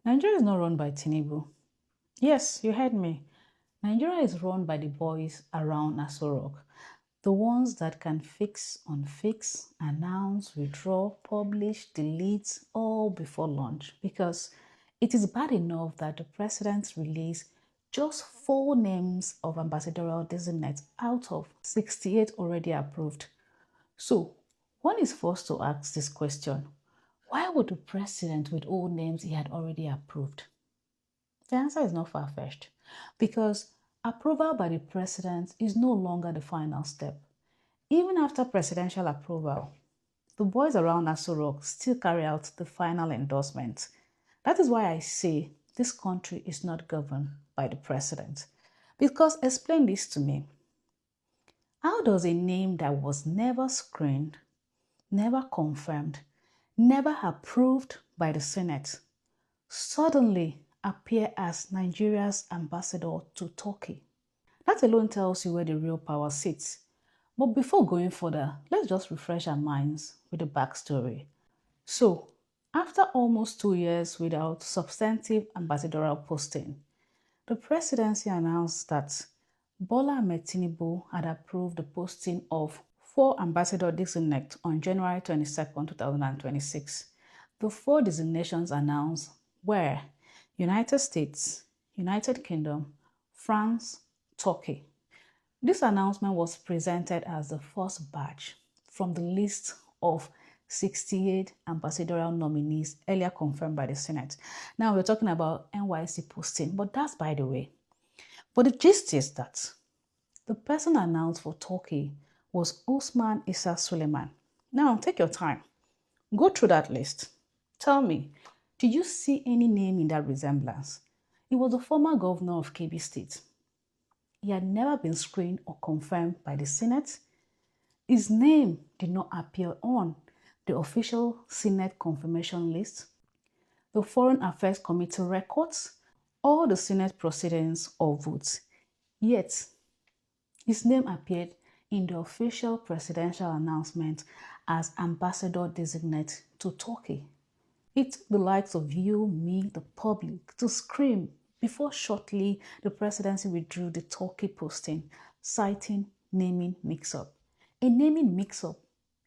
Nigeria is not run by Tinubu. Yes, you heard me. Nigeria is run by the boys around Aso Rock. The ones that can fix, unfix, announce, withdraw, publish, delete, all before launch. Because it is bad enough that the president released just 4 names of ambassadorial designates out of 68 already approved. So, one is forced to ask this question: why would the president withhold names he had already approved? The answer is not far-fetched, because approval by the president is no longer the final step. Even after presidential approval, the boys around Aso Rock still carry out the final endorsement. That is why I say this country is not governed by the president. Because explain this to me. How does a name that was never screened, never confirmed, never approved by the Senate suddenly appear as Nigeria's ambassador to Turkey? That alone tells you where the real power sits. But before going further, let's just refresh our minds with the backstory. So, after almost 2 years without substantive ambassadorial posting, the presidency announced that Bola Ahmed Tinubu had approved the posting of 4 ambassador designates on January 22, 2026. The 4 designations announced were United States, United Kingdom, France, Turkey. This announcement was presented as the first batch from the list of 68 ambassadorial nominees earlier confirmed by the Senate. Now we're talking about NYC posting, but that's by the way. But the gist is that the person announced for Turkey was Osman Issa Suleiman. Now take your time. Go through that list. Tell me, did you see any name in that resemblance? He was the former governor of Kebbi State. He had never been screened or confirmed by the Senate. His name did not appear on the official Senate confirmation list, the Foreign Affairs Committee records, or the Senate proceedings or votes. Yet, his name appeared in the official presidential announcement as ambassador designate to Turkey. It took the likes of you, me, the public to scream before shortly the presidency withdrew the Turkey posting, citing naming mix-up. A naming mix-up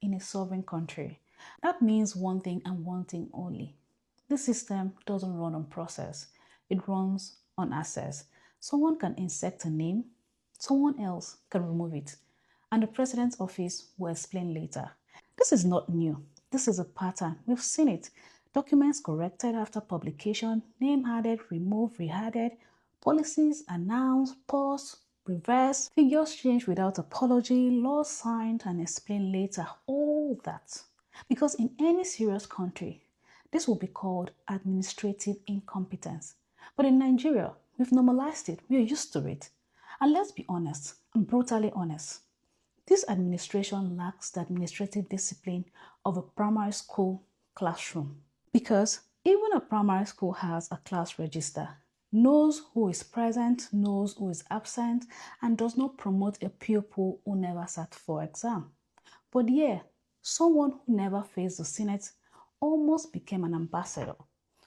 in a sovereign country. That means one thing and one thing only. The system doesn't run on process. It runs on access. Someone can insert a name, someone else can remove it, and the president's office will explain later. This is not new. This is a pattern. We've seen it. Documents corrected after publication, name added, removed, re-added, policies announced, paused, reversed, figures changed without apology, laws signed and explained later, all that. Because in any serious country, this will be called administrative incompetence. But in Nigeria, we've normalized it, we're used to it. And let's be honest, and brutally honest, this administration lacks the administrative discipline of a primary school classroom. Because even a primary school has a class register, knows who is present, knows who is absent, and does not promote a pupil who never sat for exam. But yeah, someone who never faced the Senate almost became an ambassador.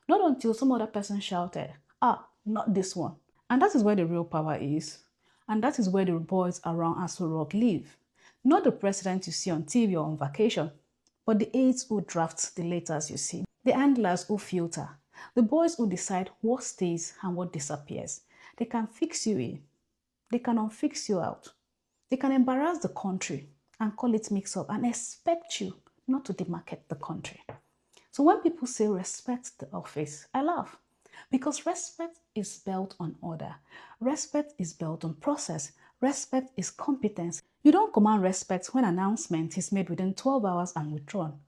Not until some other person shouted, "Ah, not this one." And that is where the real power is. And that is where the boys around Aso Rock live. Not the president you see on TV or on vacation, but the aides who draft the letters you see. The handlers who filter, the boys who decide what stays and what disappears. They can fix you in, they can unfix you out. They can embarrass the country and call it mix-up and expect you not to demarcate the country. So when people say respect the office, I laugh. Because respect is built on order. Respect is built on process. Respect is competence. You don't command respect when an announcement is made within 12 hours and withdrawn.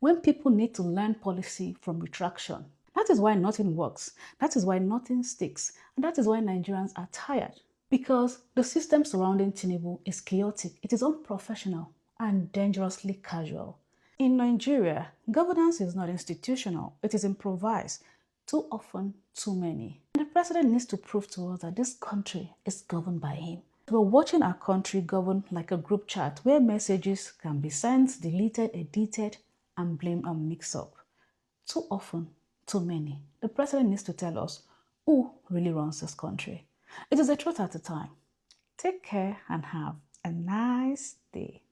When people need to learn policy from retraction. That is why nothing works. That is why nothing sticks. And that is why Nigerians are tired. Because the system surrounding Tinubu is chaotic, it is unprofessional and dangerously casual. In Nigeria, governance is not institutional, it is improvised. Too often, too many. And the president needs to prove to us that this country is governed by him. We're watching our country governed like a group chat where messages can be sent, deleted, edited, and blamed on mix-up. Too often, too many. The president needs to tell us who really runs this country. It is a truth at a time. Take care and have a nice day.